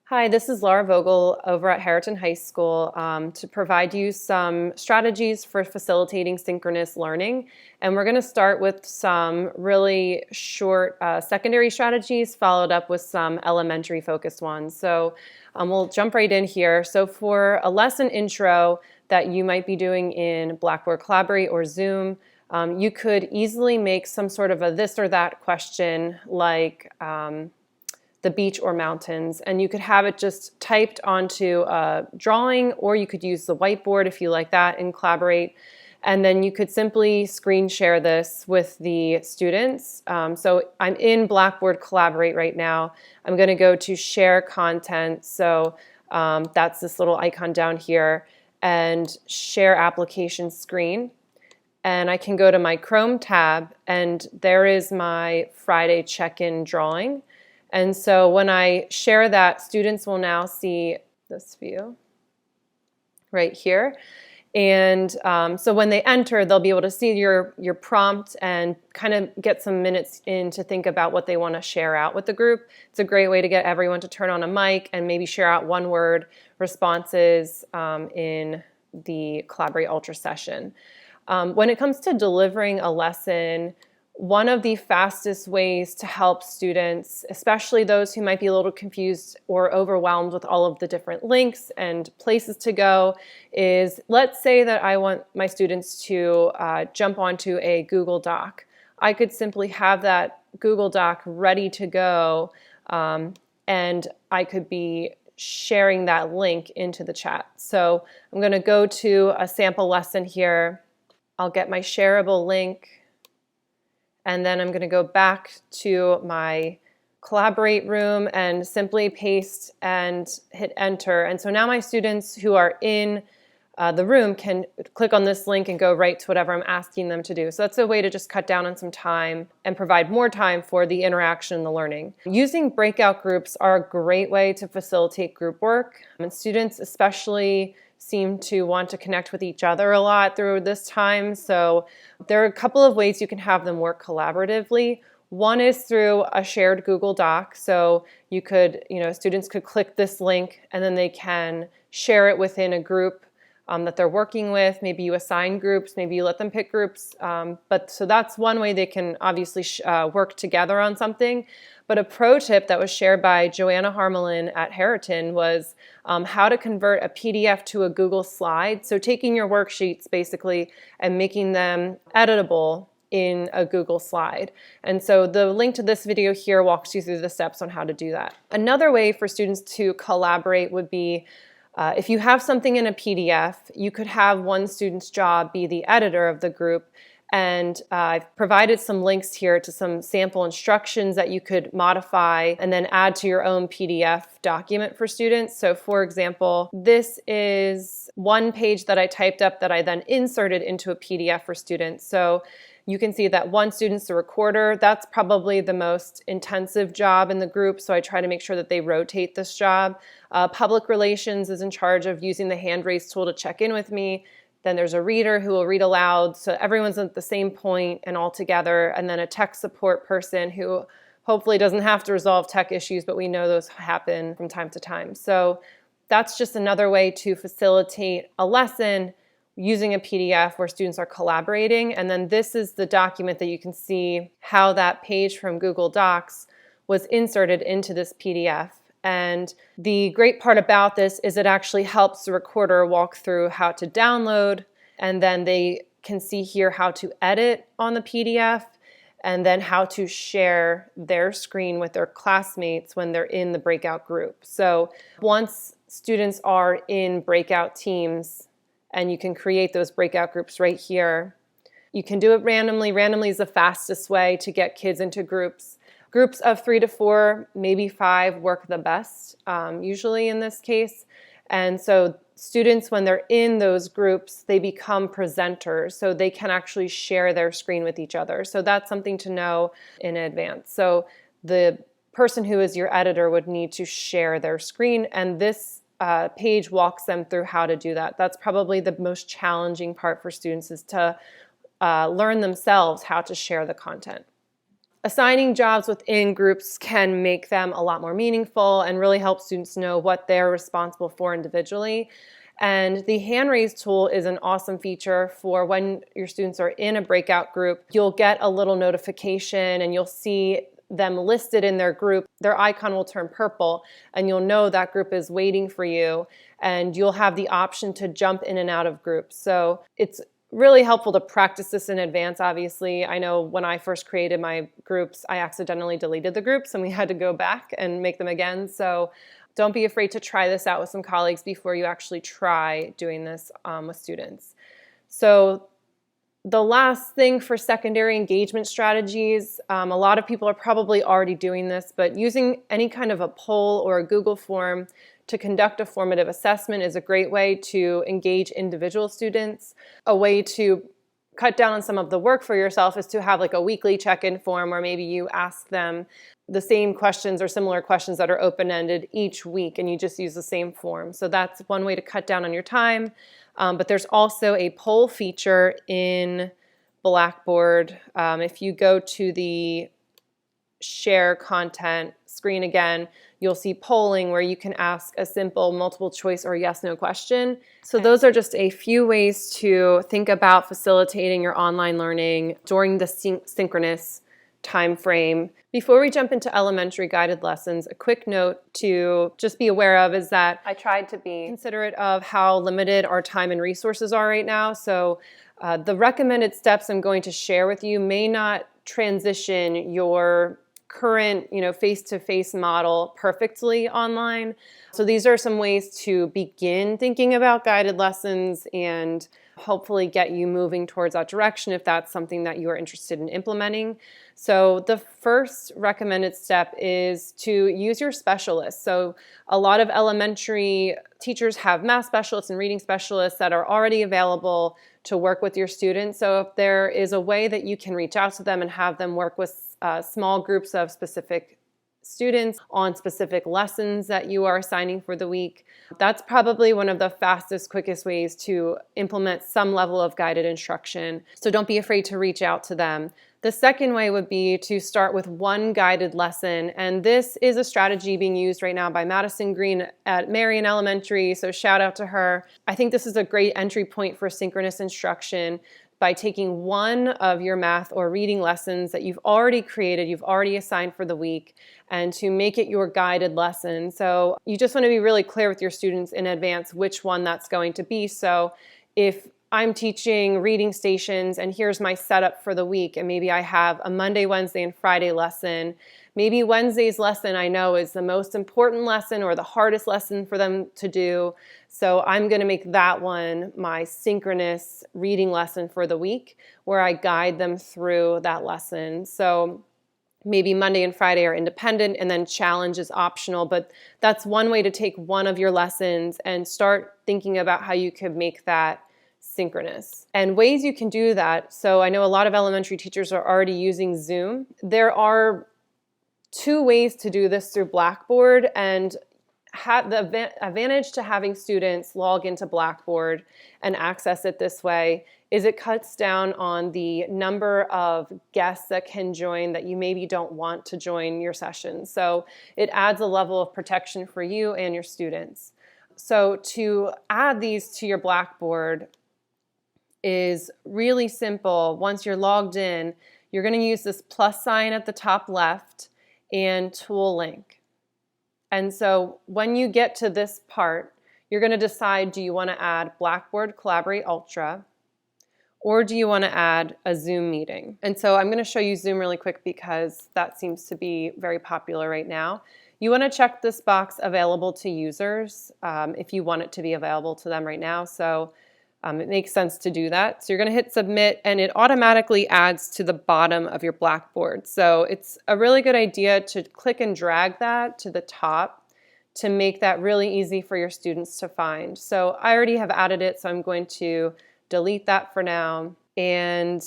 Hi, this is Laura Vogel over at Harriton High School to provide you some strategies for facilitating synchronous learning. And we're going to start with some really short secondary strategies followed up with some elementary focused ones. So we'll jump right in here. So for a lesson intro that you might be doing in Blackboard Collaborate or Zoom, you could easily make some sort of a this or that question like, the beach or mountains, and you could have it just typed onto a drawing, or you could use the whiteboard if you like that and Collaborate. And then you could simply screen share this with the students. So I'm in Blackboard Collaborate right now. I'm going to go to share content. So that's this little icon down here, and share application screen. And I can go to my Chrome tab, and there is my Friday check-in drawing. And so when I share that, students will now see this view right here. And so when they enter, they'll be able to see your prompt and kind of get some minutes in to think about what they want to share out with the group. It's a great way to get everyone to turn on a mic and maybe share out one-word responses in the Collaborate Ultra session. When it comes to delivering a lesson, one of the fastest ways to help students, especially those who might be a little confused or overwhelmed with all of the different links and places to go, is let's say that I want my students to jump onto a Google Doc. I could simply have that Google Doc ready to go, and I could be sharing that link into the chat. So I'm going to go to a sample lesson here. I'll get my shareable link. And then I'm going to go back to my Collaborate room and simply paste and hit enter. And so now my students who are in the room can click on this link and go right to whatever I'm asking them to do. So that's a way to just cut down on some time and provide more time for the interaction and the learning. Using breakout groups are a great way to facilitate group work. And students especially seem to want to connect with each other a lot through this time. So there are a couple of ways you can have them work collaboratively. One is through a shared Google Doc. So you could, students could click this link and then they can share it within a group that they're working with. Maybe you assign groups, maybe you let them pick groups. So that's one way they can obviously work together on something. But a pro tip that was shared by Joanna Harmelin at Harriton was how to convert a PDF to a Google slide. So taking your worksheets basically and making them editable in a Google slide. And so the link to this video here walks you through the steps on how to do that. Another way for students to collaborate would be if you have something in a PDF, you could have one student's job be the editor of the group. And I've provided some links here to some sample instructions that you could modify and then add to your own PDF document for students. So for example, this is one page that I typed up that I then inserted into a PDF for students. So you can see that one student's the recorder. That's probably the most intensive job in the group, so I try to make sure that they rotate this job. Public relations is in charge of using the hand raise tool to check in with me. Then there's a reader who will read aloud, so everyone's at the same point and all together. And then a tech support person who hopefully doesn't have to resolve tech issues, but we know those happen from time to time. So that's just another way to facilitate a lesson using a PDF where students are collaborating. And then this is the document that you can see how that page from Google Docs was inserted into this PDF. And the great part about this is it actually helps the recorder walk through how to download, and then they can see here how to edit on the PDF, and then how to share their screen with their classmates when they're in the breakout group. So once students are in breakout teams, and you can create those breakout groups right here, you can do it randomly. Randomly is the fastest way to get kids into groups. Groups of 3 to 4, maybe 5 work the best, usually in this case. And so students, when they're in those groups, they become presenters, so they can actually share their screen with each other. So that's something to know in advance. So the person who is your editor would need to share their screen, and this page walks them through how to do that. That's probably the most challenging part for students, is to learn themselves how to share the content. assigning jobs within groups can make them a lot more meaningful and really help students know what they're responsible for individually. And the hand raise tool is an awesome feature for when your students are in a breakout group. You'll get a little notification and you'll see them listed in their group. Their icon will turn purple and you'll know that group is waiting for you, and you'll have the option to jump in and out of groups. So it's really helpful to practice this in advance. Obviously, I know when I first created my groups, I accidentally deleted the groups and we had to go back and make them again. So don't be afraid to try this out with some colleagues before you actually try doing this with students. So the last thing for secondary engagement strategies, a lot of people are probably already doing this, but using any kind of a poll or a Google form to conduct a formative assessment is a great way to engage individual students. A way to cut down on some of the work for yourself is to have like a weekly check-in form where maybe you ask them the same questions or similar questions that are open-ended each week, and you just use the same form. So that's one way to cut down on your time. But there's also a poll feature in Blackboard. If you go to the share content screen again, you'll see polling where you can ask a simple multiple choice or yes/no question. So those are just a few ways to think about facilitating your online learning during the synchronous time frame. Before we jump into elementary guided lessons, a quick note to just be aware of is that I tried to be considerate of how limited our time and resources are right now. So the recommended steps I'm going to share with you may not transition your current, face-to-face model perfectly online. So these are some ways to begin thinking about guided lessons and hopefully get you moving towards that direction if that's something that you are interested in implementing. So the first recommended step is to use your specialists. So a lot of elementary teachers have math specialists and reading specialists that are already available to work with your students. So if there is a way that you can reach out to them and have them work with small groups of specific students on specific lessons that you are assigning for the week, that's probably one of the fastest, quickest ways to implement some level of guided instruction. So don't be afraid to reach out to them. The second way would be to start with one guided lesson, and this is a strategy being used right now by Madison Green at Marion Elementary, so shout out to her. I think this is a great entry point for synchronous instruction by taking one of your math or reading lessons that you've already created, you've already assigned for the week, and to make it your guided lesson. So you just want to be really clear with your students in advance which one that's going to be. So if I'm teaching reading stations and here's my setup for the week, and maybe I have a Monday, Wednesday, and Friday lesson, maybe Wednesday's lesson I know is the most important lesson or the hardest lesson for them to do. So I'm going to make that one my synchronous reading lesson for the week where I guide them through that lesson. So maybe Monday and Friday are independent and then challenge is optional, but that's one way to take one of your lessons and start thinking about how you could make that synchronous. And ways you can do that, so I know a lot of elementary teachers are already using Zoom. There are two ways to do this through Blackboard, and the advantage to having students log into Blackboard and access it this way is it cuts down on the number of guests that can join that you maybe don't want to join your session. So it adds a level of protection for you and your students. So to add these to your Blackboard is really simple. Once you're logged in, you're going to use this plus sign at the top left and tool link. And so when you get to this part, you're going to decide, do you want to add Blackboard Collaborate Ultra, or do you want to add a Zoom meeting? And so I'm going to show you Zoom really quick because that seems to be very popular right now. You want to check this box available to users if you want it to be available to them right now. So it makes sense to do that. So you're going to hit submit and it automatically adds to the bottom of your Blackboard. So it's a really good idea to click and drag that to the top to make that really easy for your students to find. So I already have added it, so I'm going to delete that for now and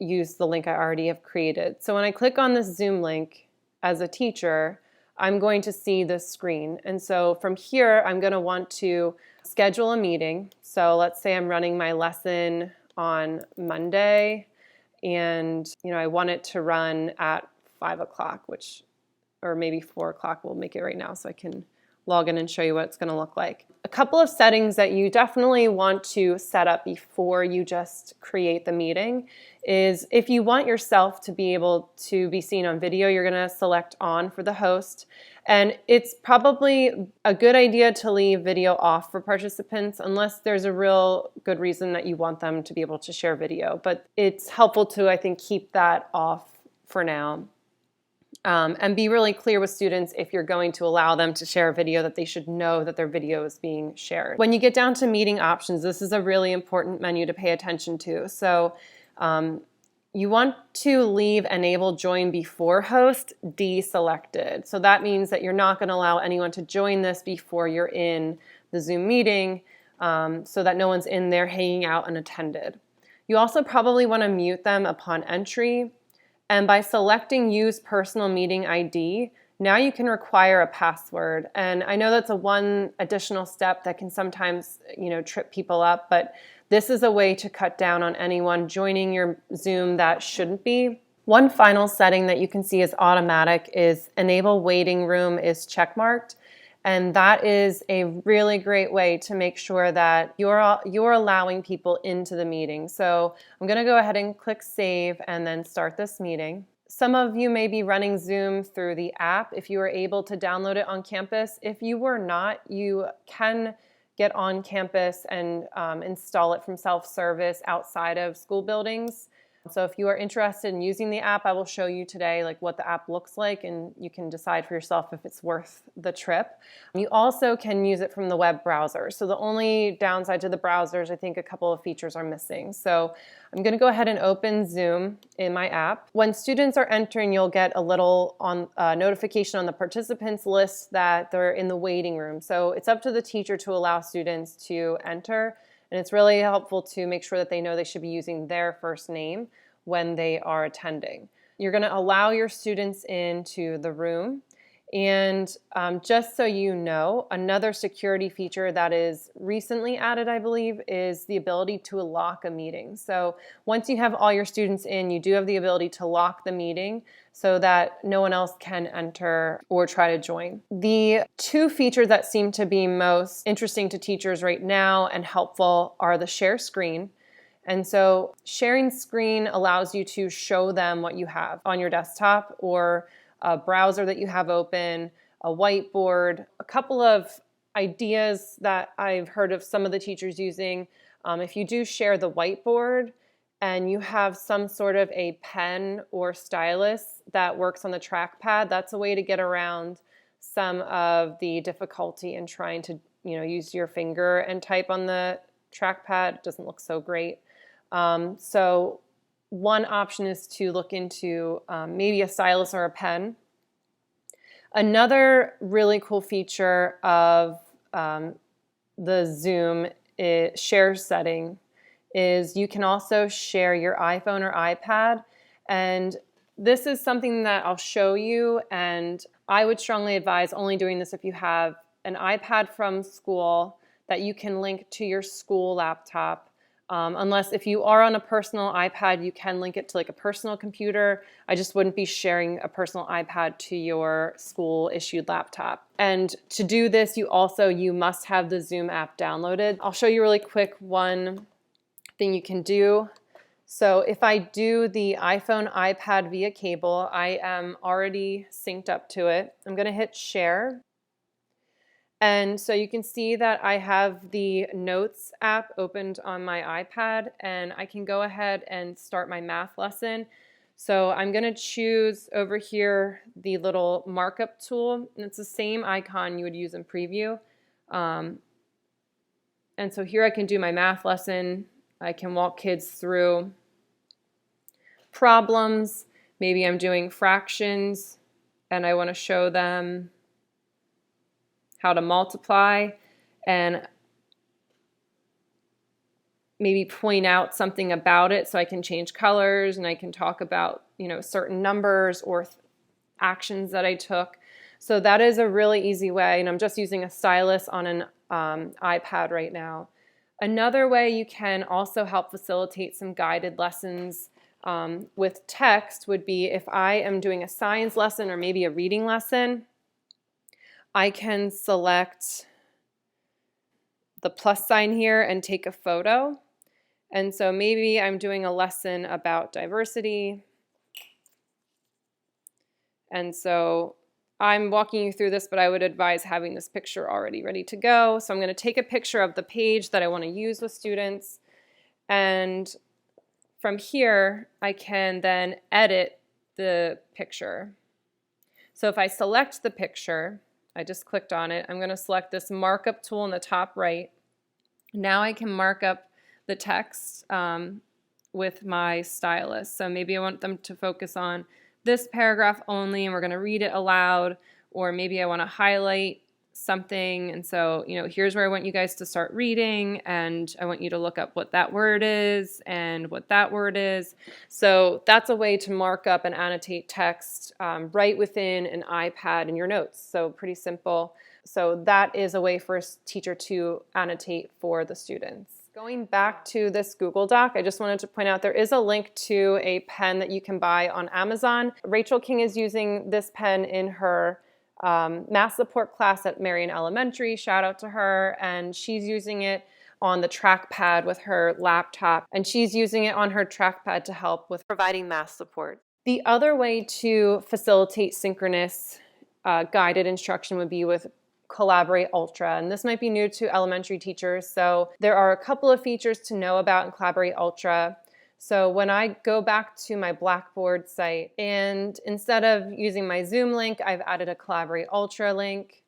use the link I already have created. So when I click on this Zoom link as a teacher, I'm going to see this screen. And so from here, I'm going to want to schedule a meeting. So let's say I'm running my lesson on Monday and I want it to run at 5 o'clock, or maybe 4 o'clock. We'll make it right now so I can log in and show you what it's going to look like. A couple of settings that you definitely want to set up before you just create the meeting is, if you want yourself to be able to be seen on video, you're going to select on for the host. And it's probably a good idea to leave video off for participants unless there's a real good reason that you want them to be able to share video. But it's helpful to, I think, keep that off for now. And be really clear with students, if you're going to allow them to share a video, that they should know that their video is being shared. When you get down to meeting options, this is a really important menu to pay attention to. So you want to leave enable join before host deselected. So that means that you're not going to allow anyone to join this before you're in the Zoom meeting, so that no one's in there hanging out unattended. You also probably want to mute them upon entry. And by selecting use personal meeting ID, now you can require a password. And I know that's one additional step that can sometimes, trip people up, but this is a way to cut down on anyone joining your Zoom that shouldn't be. One final setting that you can see is automatic is enable waiting room is checkmarked. And that is a really great way to make sure that you're allowing people into the meeting. So I'm going to go ahead and click save and then start this meeting. Some of you may be running Zoom through the app if you were able to download it on campus. If you were not, you can get on campus and install it from self-service outside of school buildings. So if you are interested in using the app, I will show you today what the app looks like, and you can decide for yourself if it's worth the trip. You also can use it from the web browser. So the only downside to the browsers, I think a couple of features are missing. So I'm going to go ahead and open Zoom in my app. When students are entering, you'll get a little notification on the participants list that they're in the waiting room. So it's up to the teacher to allow students to enter. And it's really helpful to make sure that they know they should be using their first name when they are attending. You're going to allow your students into the room. And just so you know, another security feature that is recently added, I believe, is the ability to lock a meeting. So once you have all your students in, you do have the ability to lock the meeting so that no one else can enter or try to join. The two features that seem to be most interesting to teachers right now and helpful are the share screen. And so sharing screen allows you to show them what you have on your desktop or a browser that you have open, a whiteboard. A couple of ideas that I've heard of some of the teachers using. If you do share the whiteboard and you have some sort of a pen or stylus that works on the trackpad, that's a way to get around some of the difficulty in trying to use your finger and type on the trackpad. It doesn't look so great. So one option is to look into maybe a stylus or a pen. Another really cool feature of the Zoom share setting is you can also share your iPhone or iPad. And this is something that I'll show you, and I would strongly advise only doing this if you have an iPad from school that you can link to your school laptop. Unless if you are on a personal iPad, you can link it to a personal computer. I just wouldn't be sharing a personal iPad to your school issued laptop. And to do this, you must have the Zoom app downloaded. I'll show you really quick one thing you can do. So if I do the iPhone iPad via cable, I am already synced up to it. I'm going to hit share. And so you can see that I have the Notes app opened on my iPad, and I can go ahead and start my math lesson. So I'm going to choose over here the little markup tool, and it's the same icon you would use in Preview. And so here I can do my math lesson. I can walk kids through problems. Maybe I'm doing fractions, and I want to show them how to multiply and maybe point out something about it so I can change colors and I can talk about certain numbers or actions that I took. So that is a really easy way, and I'm just using a stylus on an iPad right now. Another way you can also help facilitate some guided lessons with text would be if I am doing a science lesson or maybe a reading lesson, I can select the plus sign here and take a photo. And so maybe I'm doing a lesson about diversity. And so I'm walking you through this, but I would advise having this picture already ready to go. So I'm going to take a picture of the page that I want to use with students. And from here, I can then edit the picture. So if I select the picture, I just clicked on it, I'm going to select this markup tool in the top right. Now I can mark up the text with my stylus. So maybe I want them to focus on this paragraph only and we're going to read it aloud, or maybe I want to highlight something, and so here's where I want you guys to start reading, and I want you to look up what that word is and what that word is. So that's a way to mark up and annotate text right within an iPad in your notes. So pretty simple. So that is a way for a teacher to annotate for the students. Going back to this Google Doc, I just wanted to point out there is a link to a pen that you can buy on Amazon. Rachel King is using this pen in her math support class at Marion Elementary. Shout out to her. And she's using it on the trackpad with her laptop, and she's using it on her trackpad to help with providing math support. The other way to facilitate synchronous guided instruction would be with Collaborate Ultra, and this might be new to elementary teachers. So there are a couple of features to know about in Collaborate Ultra. So when I go back to my Blackboard site, and instead of using my Zoom link, I've added a Collaborate Ultra link.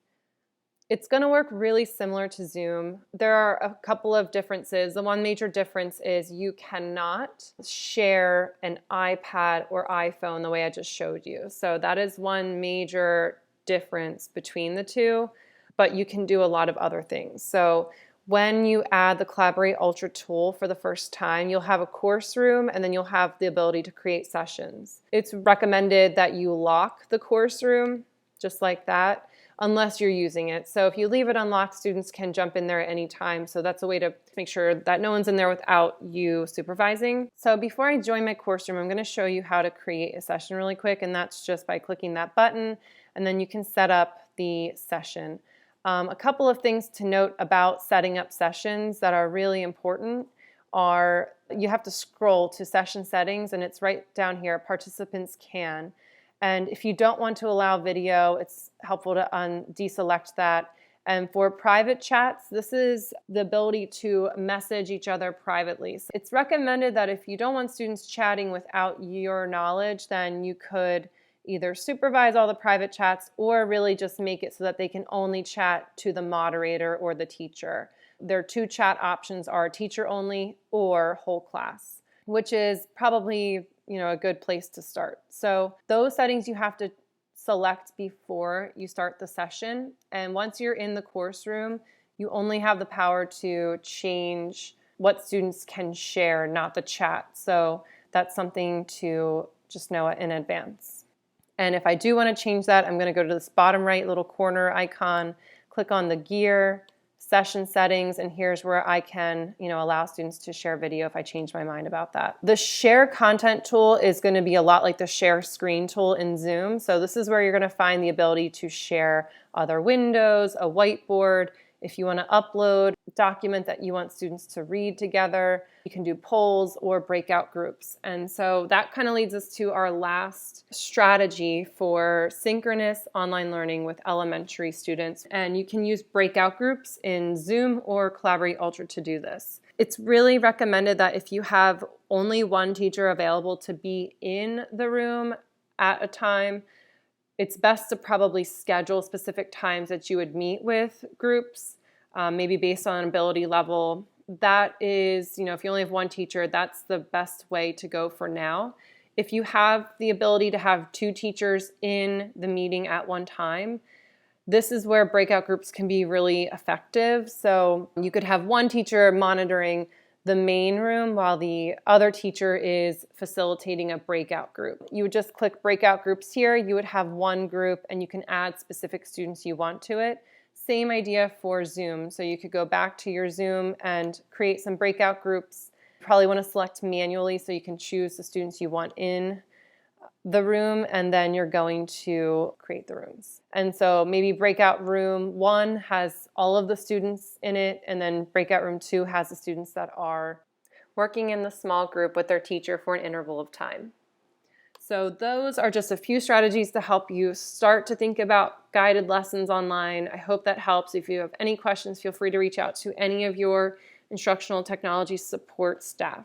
It's going to work really similar to Zoom. There are a couple of differences. The one major difference is you cannot share an iPad or iPhone the way I just showed you. So that is one major difference between the two, but you can do a lot of other things. So when you add the Collaborate Ultra tool for the first time, you'll have a course room, and then you'll have the ability to create sessions. It's recommended that you lock the course room just like that, unless you're using it. So if you leave it unlocked, students can jump in there at any time. So that's a way to make sure that no one's in there without you supervising. So before I join my course room, I'm going to show you how to create a session really quick, and that's just by clicking that button, and then you can set up the session. A couple of things to note about setting up sessions that are really important are you have to scroll to session settings, and it's right down here, participants can. And if you don't want to allow video, it's helpful to deselect that. And for private chats, this is the ability to message each other privately. So it's recommended that if you don't want students chatting without your knowledge, then you could either supervise all the private chats or really just make it so that they can only chat to the moderator or the teacher. Their two chat options are teacher only or whole class, which is probably a good place to start. So those settings you have to select before you start the session. And once you're in the course room, you only have the power to change what students can share, not the chat. So that's something to just know in advance. And if I do want to change that, I'm going to go to this bottom right little corner icon, click on the gear, session settings, and here's where I can allow students to share video if I change my mind about that. The share content tool is going to be a lot like the share screen tool in Zoom. So this is where you're going to find the ability to share other windows, a whiteboard. If you want to upload a document that you want students to read together, you can do polls or breakout groups. And so that kind of leads us to our last strategy for synchronous online learning with elementary students. And you can use breakout groups in Zoom or Collaborate Ultra to do this. It's really recommended that if you have only one teacher available to be in the room at a time, it's best to probably schedule specific times that you would meet with groups, maybe based on ability level. That is, if you only have one teacher, that's the best way to go for now. If you have the ability to have two teachers in the meeting at one time, this is where breakout groups can be really effective. So you could have one teacher monitoring the main room while the other teacher is facilitating a breakout group. You would just click breakout groups here. You would have one group and you can add specific students you want to it. Same idea for Zoom. So you could go back to your Zoom and create some breakout groups Probably want to select manually so you can choose the students you want in the room, and then you're going to create the rooms. And so maybe breakout room 1 has all of the students in it, and then breakout room 2 has the students that are working in the small group with their teacher for an interval of time. So those are just a few strategies to help you start to think about guided lessons online. I hope that helps. If you have any questions, feel free to reach out to any of your instructional technology support staff.